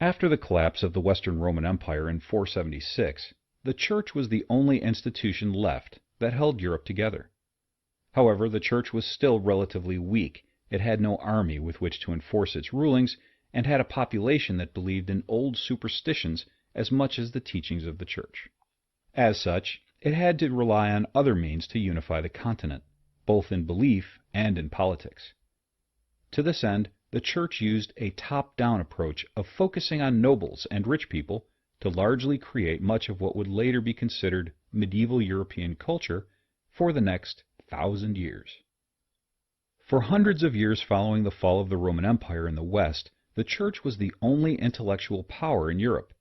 After the collapse of the Western Roman Empire in 476, the Church was the only institution left that held Europe together. However, the Church was still relatively weak. It had no army with which to enforce its rulings, and had a population that believed in old superstitions as much as the teachings of the Church. As such, it had to rely on other means to unify the continent, both in belief and in politics. To this end, the Church used a top-down approach of focusing on nobles and rich people to largely create much of what would later be considered medieval European culture for the next 1,000 years. For hundreds of years following the fall of the Roman Empire in the West, the Church was the only intellectual power in Europe.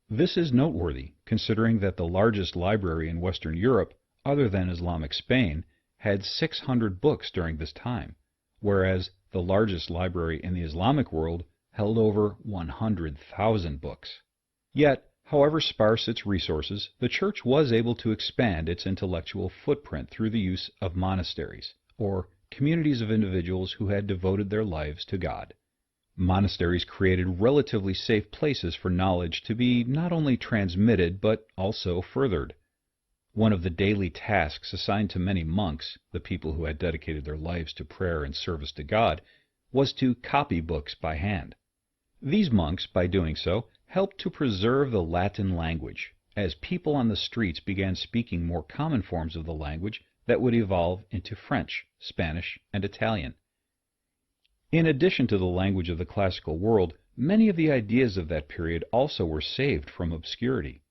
This is noteworthy, considering that the largest library in Western Europe, other than Islamic Spain, had 600 books during this time, whereas the largest library in the Islamic world held over 100,000 books. Yet, however sparse its resources, the Church was able to expand its intellectual footprint through the use of monasteries, or communities of individuals who had devoted their lives to God. Monasteries created relatively safe places for knowledge to be not only transmitted but also furthered. One of the daily tasks assigned to many monks, the people who had dedicated their lives to prayer and service to God, was to copy books by hand. These monks, by doing so, helped to preserve the Latin language, as people on the streets began speaking more common forms of the language that would evolve into French, Spanish, and Italian. In addition to the language of the classical world, many of the ideas of that period also were saved from obscurity.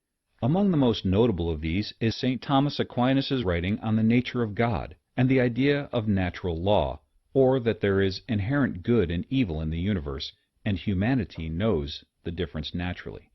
Among the most notable of these is St. Thomas Aquinas' writing on the nature of God and the idea of natural law, or that there is inherent good and evil in the universe, and humanity knows the difference naturally.